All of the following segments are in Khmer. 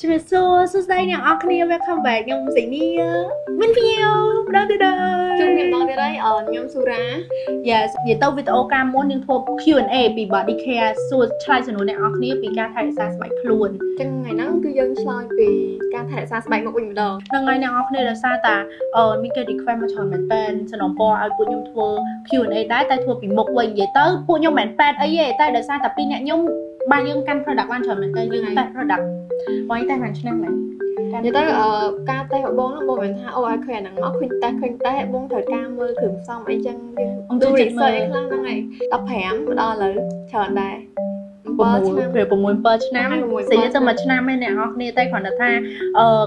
ជំរាបសួរសួស្តីអ្នកនរគ្នា welcome back ខ្ញុំសេនីមានវីដេអូម្ដងទៀតហើយជួបគ្នាម្ដងទៀតហើយខ្ញុំស៊ូរ៉ា Yes និយាយទៅវីដេអូកាលមុនយើងធ្វើ Q&A ពី Body Care សួរឆ្លើយសំណួរអ្នកនរគ្នាពីការថែរក្សាស្បែកខ្លួនចឹងថ្ងៃហ្នឹងគឺយើងឆ្លើយពីការថែរក្សាស្បែកមុខវិញម្ដងហ្នឹងហើយអ្នកនរគ្នាដោយសារតាមានគេ request មកច្រើនមែនតើសំណពរឲ្យពួកខ្ញុំធ្វើ Q&A ដែរតែធ្វើពីមុខវិញនិយាយទៅពួកខ្ញុំមិនមែនប៉ែតអីទេតែដោយសារតែពីអ្នកខ្ញុំបានយើងកាន់ product បានច្រើនមែនតើយើងតែ product បងតែបានឆ្នាំមែននិយាយទៅការតេស្តរបស់បងមិនថាអូឲ្យឃើញអាហ្នឹងមកឃើញតេស្តបងត្រូវការមើលគ្រឿងផ្សំអីចឹងយើងទូ research អីខ្លះហ្នឹងហើយ15មកដល់ឥឡូវច្រើនដែរ6 7ឆ្នាំស្អីទៅមួយឆ្នាំឯអ្នកនរគ្នាតែគ្រាន់តែថា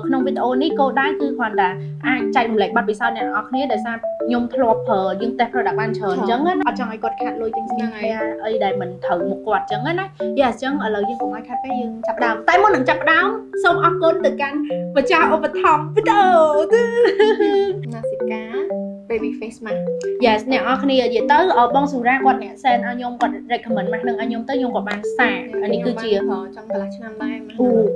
ក្នុងវីដេអូនេះគោលដៅគឺគ្រាន់តែអាចចែករំលែកបទពិសោធន៍អ្នកនរគ្នាដោយសារខ្ញុំធ្លាប់ប្រើយើងតេស្ត product បានច្រើនអញ្ចឹងណាអត់ចង់ឲ្យគាត់ខាត់លុយទាំងស្ងាត់អីដែលមិនត្រូវមុខគាត់អញ្ចឹងណាយ៉ាអញ្ចឹងឥឡូវយើងកុំឲ្យខាត់ពេកយើងចាប់ដើមតែមុននឹងចាប់ដើមសូមអរគុណទៅកាន់ម្ចាស់ឧបត្ថម្ភវីដេអូណាសិកា baby face mask Yes អ្នកនរគ្នានិយាយទៅបងសូរ៉ាគាត់អ្នក send ឲ្យខ្ញុំគាត់ recommend មកនឹងឲ្យខ្ញុំទៅខ្ញុំក៏បានសាកអានេះគឺជាចង់កន្លះឆ្នាំដែរ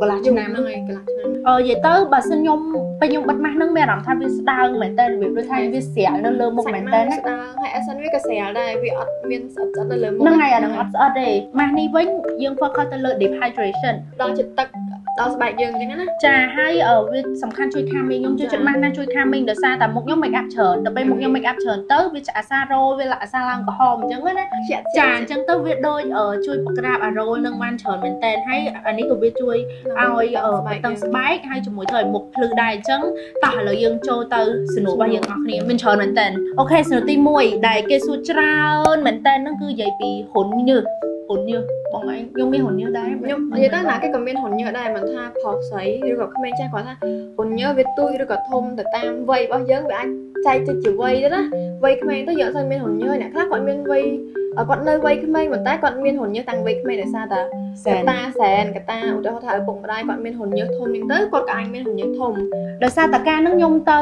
កន្លះឆ្នាំហ្នឹងហើយកន្លះឆ្នាំនិយាយទៅបើសិនខ្ញុំពេលខ្ញុំបិទម៉ាស់ហ្នឹងមានអារម្មណ៍ថាវាស្ដើងមែនតើវាដូចថាវាស្រាលនៅលើមុខមែនតើស្ដើងហើយអសិនវាក៏ស្រាលដែរវាអត់មានស្អិតនៅលើមុខហ្នឹងហើយអាហ្នឹងអត់ស្អិតទេម៉ាស់នេះវិញយើង focus ទៅលើ deep hydration ដល់ចិត្តទឹកដល់ស្បែកយើងអញ្ចឹងណាចាហើយវាសំខាន់ជួយcalmingខ្ញុំជួយចិត្តម៉ាស់ណាជួយ calming ដោយសារតែមុខខ្ញុំ make up ច្រើនដល់ពេលមុខខ្ញុំ make up ច្រើនទៅវាអាសារ៉ូវាអាសារឡើងក្រហមអញ្ចឹងណាចាអញ្ចឹងទៅវាដូចជួយបង្ក្រាបអារ៉ូនឹងបានច្រើនមែនតើហើយអានេះក៏វាជួយឲ្យតឹងស្បែកហើយជាមួយទៅឲ្យមុខភ្លឺដែរអញ្ចឹងតោះឥឡូវយើងចូលទៅសំណួររបស់យើងអស់គ្នាមានច្រើនមែនតើអូខេសំណួរទី1ដែលគេសួរច្រើនមែនតើហ្នឹងគឺនិយាយពីហ៊ុនញើសបងឯងខ្ញុំមានហ៊ុនញើសដែរខ្ញុំនិយាយទៅណាគេក៏មានហ៊ុនញើសដែរមិនថាប្រុសស្រីឬក៏ក្មេងចាស់គាត់ថាហ៊ុនញើសវាទូចឬក៏ធំទៅតាមវ័យរបស់យើងវាអាចចែកទៅជាវ័យទៅណាវ័យក្មេងទៅយើងអត់សូវមានហ៊ុនញើសអ្នកខ្លះគាត់មានវ័យគាត់នៅវ័យក្មេងប៉ុន្តែគាត់មានហ៊ុនញើសតាំងវ័យក្មេងដោយសារតែកតាសែនកតាឧទាហរណ៍ថាឪពុកម្ដាយគាត់មានហ៊ុនញើសធំហ្នឹងទៅគាត់ក៏អាចមានហ៊ុនញើសធំដោយសារតែការហ្នឹងខ្ញុំទៅ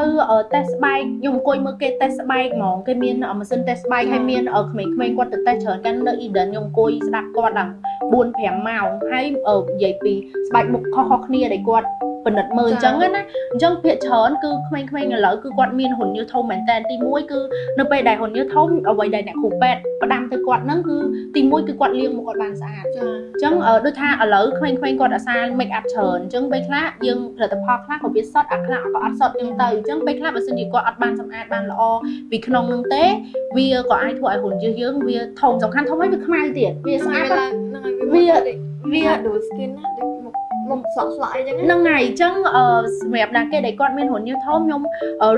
តេស្តស្បែកខ្ញុំអង្គុយមើលគេតេស្តស្បែកហ្មងគេមានម៉ាស៊ីនតេស្តស្បែកហើយមានក្មេងៗគាត់ទៅតេស្តច្រើនកាន់នៅ Eden ខ្ញុំអង្គុយស្ដាប់គាត់ដល់ 4-5 ម៉ោងហើយនិយាយពីស្បែកមុខខុសៗគ្នាដែលគាត់ពិនិត្យមើលអញ្ចឹងណាអញ្ចឹងភាគច្រើនគឺក្មេងៗឥឡូវគឺគាត់មានហ៊ុនញើសធំមែនតើទី1គឺនៅពេលដែលហ៊ុនញើសធំអ្វីដែលអ្នកគ្រូពេទ្យផ្ដាំទៅគាត់ហ្នឹងគឺទី1គឺគាត់លាងមុខគាត់បានស្អាតចាអញ្ចឹងដូចថាឥឡូវក្មេងៗគាត់អាសា make up ច្រើនអញ្ចឹងពេលខ្លះយើងផលិតផលខ្លះក៏វាសុទ្ធអាខ្លះក៏អត់សុទ្ធអញ្ចឹងទៅអញ្ចឹងពេលខ្លះបើសិនជាគាត់អត់បានសម្អាតបានល្អពីក្នុងហ្នឹងទេវាក៏អាចធ្វើឲ្យហ៊ុនញើសយើងវាធំសំខាន់ធំហើយវាខ្មៅទៀតវាស្អាតហ្នឹងហើយវា dual skin ណាដូចមុខសក់ស្លាក់អីចឹងហ្នឹងហើយអញ្ចឹងសម្រាប់អ្នកគេដែលគាត់មានហ៊ុនញើសធំខ្ញុំ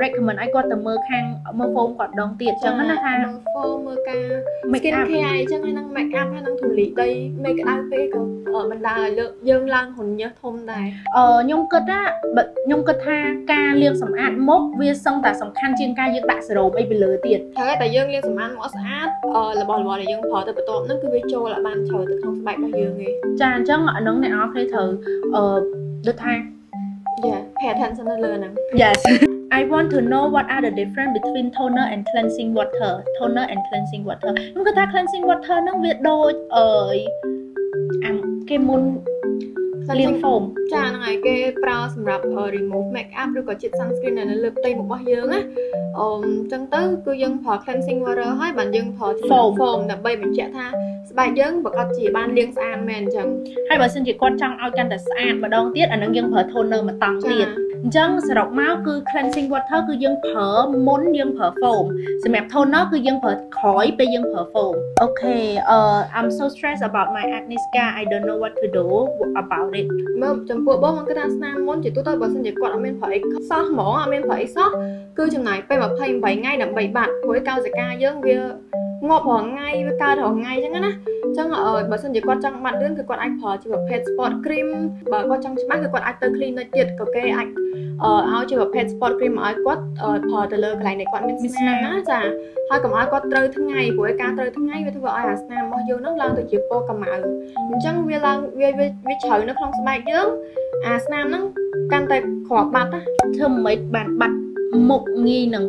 recommend ឲ្យគាត់ទៅមើលខាងមើល foam គាត់ដងទៀតអញ្ចឹងណាថាមើល foam មើលការ skin care អីចឹងហើយនឹង make up ហើយនឹងធូលីដីមេក្តៅពេកក៏បណ្ដាលឲ្យយើងឡើងហ៊ុនញើសធំដែរខ្ញុំគិតថាការលាងសម្អាតមុខវាសឹងតែសំខាន់ជាងការយើងដាក់សេរ៉ូមអីពីលើទៀតហើយតែយើងលាងសម្អាតមុខស្អាតរបស់ដែលយើងប្រើទៅបន្ទាប់ហ្នឹងគឺវាចូលឲ្យបានជ្រៅទៅក្នុងស្បែករបស់យើងឯងចាអញ្ចឹងអាហ្នឹងអ្នកនរគ្នាត្រូវដូចថា pay attention ទៅលើហ្នឹង Yes I want to know what are the difference between toner and cleansing water ខ្ញុំគិតថា cleansing water ហ្នឹងវាដូចគេមុនលាង foam ចាហ្នឹងហើយគេប្រើសម្រាប់ remove make up ឬក៏ជាតិ sunscreen នៅលើផ្ទៃមុខរបស់យើងណាអញ្ចឹងទៅគឺយើងប្រើ cleansing water ហើយបានយើងប្រើ foam ដើម្បីបញ្ជាក់ថាស្បែកយើងប្រកាសជាបានលាងស្អាតមែនអញ្ចឹងហើយបើសិនជាគាត់ចង់ឲ្យកាន់តែស្អាតម្ដងទៀតអានឹងយើងប្រើ toner មួយតង់ទៀតអញ្ចឹងសរុបមកគឺ cleansing water គឺយើងប្រើមុនយើងប្រើ foam សម្រាប់ toner គឺយើងប្រើក្រោយពេលយើងប្រើ foam Okay I'm so stressed about my acne scar I don't know what to do about it មកចំពោះបងគាត់ថាស្នាមមុនជាទូទៅបើសិនជាគាត់អត់មានប្រើអីសោះហ្មងអត់មានប្រើអីសោះគឺចំណាយពេល28ថ្ងៃដើម្បីបាត់ព្រោះកោសិកាយើងវាងាប់រាល់ថ្ងៃវាកើតរាល់ថ្ងៃអញ្ចឹងណាអញ្ចឹងបើសិនជាគាត់ចង់បាត់លឿនគឺគាត់អាចប្រើជាប្រភេទ spot cream បើគាត់ចង់ច្បាស់គឺគាត់អាចទៅ clinic ទៀតក៏គេអាចឲ្យជាប្រភេទ spot cream ឲ្យគាត់ប្រើទៅលើកន្លែងដែលគាត់មានស្នាមណាចាហើយកុំឲ្យគាត់ត្រូវថ្ងៃព្រោះការត្រូវថ្ងៃវាធ្វើឲ្យអាស្នាមរបស់យើងហ្នឹងឡើងទៅជាពណ៌ខ្មៅអញ្ចឹងវាឡើងវាជ្រៅនៅក្នុងស្បែកយើងអាស្នាមហ្នឹងកាន់តែគ្រាប់បាត់ណាធ្វើមិនបានបាត់មុខងាយនឹង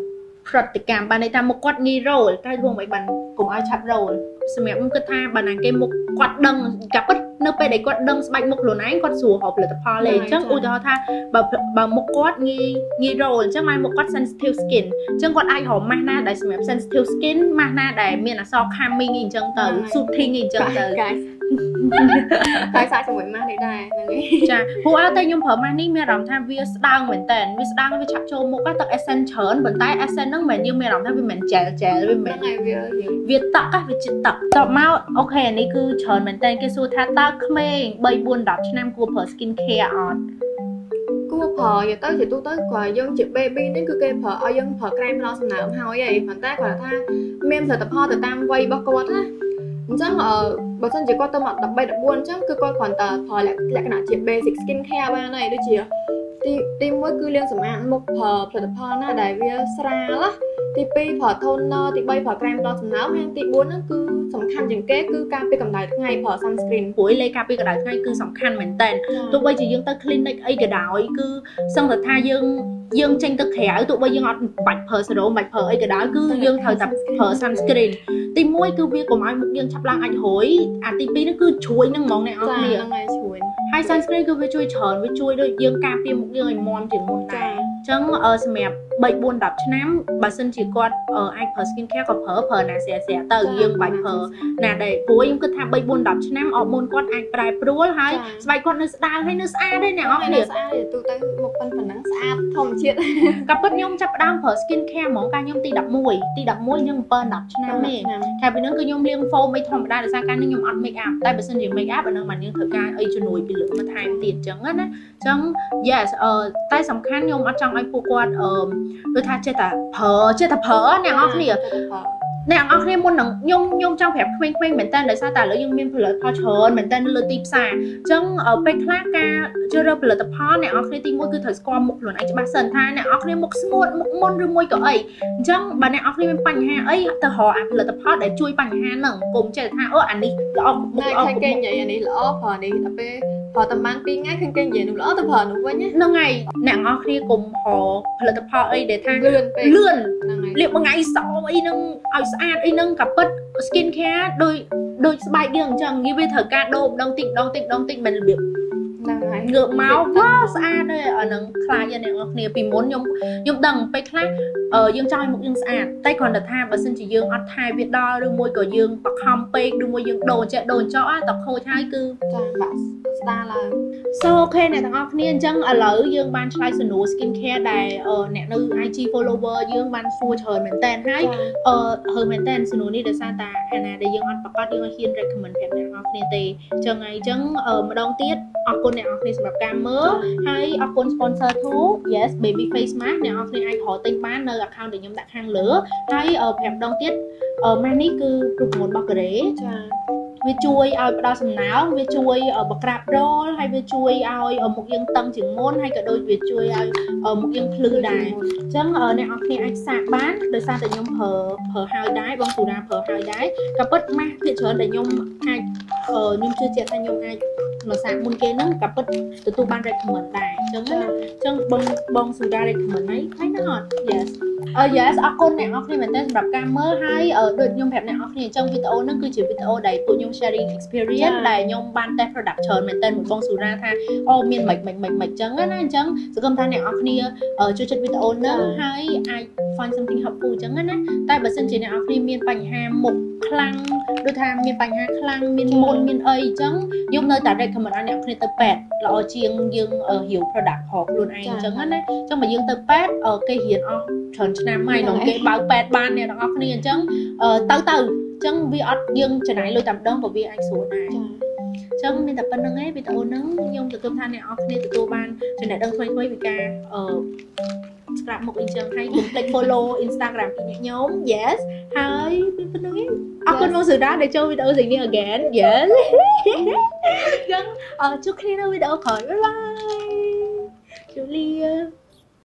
ប្រតិកម្មបានន័យថាមុខគាត់ងាយរោលតែធ្វើមិនបានកុំឲ្យឆាប់រោល សម្រាប់ខ្ញុំគិតថាបើណាគេមុខគាត់ដឹងកាពិតនៅពេលដែលគាត់ដឹងស្បែកមុខខ្លួនឯងគាត់ស្រួលរកផលិតផលលេអញ្ចឹងឧទាហរណ៍ថាបើមុខគាត់ងាយរោលអញ្ចឹងមកមុខគាត់ sensitive skin អញ្ចឹងគាត់អាចរកម៉ាស់ណាដែលសម្រាប់ sensitive skin ម៉ាស់ណាដែលមានអក្សរ calming អីអញ្ចឹងទៅ soothing អីអញ្ចឹងទៅតែសាក់ជាមួយម៉ាស់នេះដែរហ្នឹងឯងចាព្រោះឲ្យតែខ្ញុំប្រើម៉ាស់នេះមានអារម្មណ៍ថាវាស្ដើងមែនតើវាស្ដើងវាឆាប់ចូលមុខទឹក essence ច្រើនប៉ុន្តែ essence ហ្នឹងមិនយើងមានអារម្មណ៍ថាវាមិន gel វាមិនវាតក់វាជាតក់តបមកអូខេនេះគឺច្រើនមែនតើគេសួរថាតើក្មេង3 4 10ឆ្នាំគួរប្រើ skin care អត់គួរប្រើយទៅជាទូទៅគាត់យើងជា baby នេះគឺគេប្រើឲ្យយើងប្រើក្រែមផ្ដល់សំណើមហើយប៉ុន្តែគាត់ថាមានផលិតផលទៅតាមវ័យរបស់គាត់ណាអញ្ចឹងបើសិនជាគាត់ទៅមក13 14អញ្ចឹងគឺគាត់គ្រាន់តែប្រើលក្ខណៈជា basic skin care បានហើយដូចជាទី1គឺលាងសម្អាតមុខប្រើផលិតផលណាដែលវាស្រាលទី2ប្រើ toner ទី3ប្រើក្រែមផ្ដល់សំណើមហើយទី4ហ្នឹងគឺសំខាន់ជាងគេគឺការពារកម្ដៅថ្ងៃប្រើ sunscreen ព្រោះលេការពារកម្ដៅថ្ងៃគឺសំខាន់មែនតើទោះបីជាយើងទៅ clinic អីក៏ដោយគឺសឹងតែថាយើងចេញទៅក្រៅទោះបីយើងអត់បាច់ប្រើសេរ៉ូមបាច់ប្រើអីក៏ដោយគឺយើងត្រូវតែប្រើ sunscreen ទី1គឺវាកុំឲ្យមុខយើងឆាប់ឡើងអាចរយអាទី2ហ្នឹងគឺជួយនឹងហ្មងអ្នកអរគ្នាហ្នឹងហើយជួយហើយ sunscreen គឺវាជួយច្រើនវាជួយដូចយើងការពារមុខយើងឲ្យមាំជាងមុនដែរអញ្ចឹងសម្រាប់3 4 10ឆ្នាំបើសិនជាគាត់អាចប្រើ skin care ក៏ប្រើណាស្រាទៅយើងបាច់ប្រើណាដែលព្រោះខ្ញុំគិតថា3 4 10ឆ្នាំអរម៉ូនគាត់អាចប្រែប្រួលហើយស្បែកគាត់នៅស្ដើងហើយនៅស្អាតទេអ្នកអរគ្នាស្អាតទូទៅមុខប៉ុណ្ណឹងស្អាតធម្មជាតិក៏ពិតខ្ញុំចាប់ផ្ដើមប្រើ skin care ហ្មងកាលខ្ញុំទី11ខ្ញុំ7 10ឆ្នាំទេតែពីហ្នឹងគឺខ្ញុំលាង foam អីធម្មតាដោយសារកាលនេះខ្ញុំអត់ make up តែបើសិនជា make up អាហ្នឹងបានយើងត្រូវការអីជំនួយពីលើបន្ថែមទៀតអញ្ចឹងណាអញ្ចឹង yes តែសំខាន់ខ្ញុំអត់ចង់ឲ្យពួកគាត់ដូចថាចេះតែប្រើអ្នកនរគ្នាអ្នកនរគ្នាមុននឹងខ្ញុំចង់ប្រាប់ក្មេងៗមែនតើដោយសារតែឥឡូវយើងមានផលិតផលច្រើនមែនតើនៅលើទីផ្សារអញ្ចឹងពេលខ្លះការជ្រើសរើសផលិតផលអ្នកនរគ្នាទី1គឺត្រូវស្គាល់មុខខ្លួនឯងច្បាស់សិនថាអ្នកនរគ្នាមុខស្ងួតមុខមុនឬមួយក៏អីអញ្ចឹងបើអ្នកនរគ្នាមានបញ្ហាអីទៅរកអាផលិតផលដែលជួយបញ្ហាហ្នឹងកុំចេះថាអានេះល្អតែគេនិយាយអានេះល្អព្រោះនេះតែពេលប្រើតែបាន2ថ្ងៃឃើញគេនិយាយនោះល្អទៅប្រើនោះវិញហ្នឹងហើយអ្នកនរគ្នាកុំរកផលិតផលអីដែលថាលឿនហ្នឹងហើយលាបមួយថ្ងៃសអីហ្នឹងឲ្យស្អាតអីហ្នឹងក៏ពិត skin care ដូចស្បែកយើងអញ្ចឹងវាត្រូវការដូរម្ដងតិចមិនរបៀបហ្នឹងហើយងើបមកវ៉ាស្អាតហើយអាហ្នឹងខ្លាចអ្នកនរគ្នាពីមុនខ្ញុំដឹងពេលខ្លះយើងចង់ឲ្យមុខយើងស្អាតតែគ្រាន់តែថាបើសិនជាយើងអត់ថែវាដល់ឬមួយក៏យើងបខំពេកឬមួយយើងដូរចោលតែខូចហើយគឺចាបាក់ស្ដារឡើង so អូខេអ្នកទាំងអស់គ្នាអញ្ចឹងឥឡូវយើងបានឆ្លើយសំណួរ skin care ដែលអ្នកនៅ IG follower យើងបានសួរច្រើនមែនតើហើយហើយមែនតើសំណួរនេះដោយសារតែអាណាដែលយើងអត់ប្រកាសយើងឲ្យហ៊ាន recommend ប្រាប់អ្នកទាំងអស់គ្នាទេអញ្ចឹងម្ដងទៀតអរគុណអ្នកទាំងអស់គ្នាសម្រាប់ការមើលហើយអរគុណ sponsor 2 yes baby face mask អ្នកទាំងអស់គ្នាអាចរកទិញបាននៅ account ដែលខ្ញុំដាក់ខាងលើហើយប្រាប់ម្ដងទៀតម៉ាស់នេះគឺរូបមន្តរបស់កូរ៉េចាវាជួយឲ្យផ្ដល់សំណើមវាជួយបក្រាបរលហើយវាជួយឲ្យមុខយើងតឹងជាងមុនហើយក៏ដូចវាជួយឲ្យមុខយើងភ្លឺដែរអញ្ចឹងអ្នកនរគ្នាអាចសាកបានដោយសារតែខ្ញុំប្រើហើយដែរបងសុរាប្រើហើយដែរក៏ពិតម៉ាស់ភាគច្រើនដែលខ្ញុំអាចខ្ញុំជឿជាក់ថាខ្ញុំអាចមកសាកមុនគេហ្នឹងក៏ពិតទទួលបាន recommend ដែរអញ្ចឹងបងសុរា recommend ហើយណាអត់ yes yes អរគុណអ្នកនរគ្នាមែនទែនសម្រាប់ការមើលហើយដូចខ្ញុំប្រាប់អ្នកនរគ្នាអញ្ចឹងវីដេអូហ្នឹងគឺជាវីដេអូដែលពួកខ្ញុំ sharing experience ដែលខ្ញុំបានតេស្ត product ច្រើនមែនទែនមួយបងសុរាថាមានមិនអញ្ចឹងណាអញ្ចឹងសង្ឃឹមថាអ្នកនរគ្នាចូលចិត្តវីដេអូហ្នឹងហើយអាច find something helpful អញ្ចឹងណាតែបើសិនជាអ្នកនរគ្នាមានបញ្ហាមុខខ្លាំងដូចថាមានបញ្ហាខ្លាំងមានមុនមានអីអញ្ចឹងខ្ញុំនៅតែ recommend ឲ្យអ្នកនរគ្នាទៅពេទ្យល្អជាងយើងរាវ product ហកខ្លួនឯងអញ្ចឹងណាអញ្ចឹងបើយើងទៅពេទ្យគេរៀនអស់ច្រើនឆ្នាំហើយនោះគេបើកពេទ្យបានអ្នកទាំងអស់គ្នាអញ្ចឹងទៅអញ្ចឹងវាអត់យើងចំណាយលុយតែម្ដងក៏វាអាចស្រួលដែរអញ្ចឹងមានតែប៉ុណ្្នឹងឯងវីដេអូហ្នឹងខ្ញុំទទួលថាអ្នកនរគ្នាទទួលបានចំណេះដឹងថ្មីៗពីការស្ក្រាប់មុខអីចឹងហើយកុំភ្លេច follow Instagram ពីអ្នកខ្ញុំ yes ហើយប៉ុណ្្នឹងឯងអរគុណបងសុរាដែលចូលវីដេអូស្អីនេះ again yes អញ្ចឹងជួបគ្នានៅវីដេអូក្រោយ bye bye ជម្រាប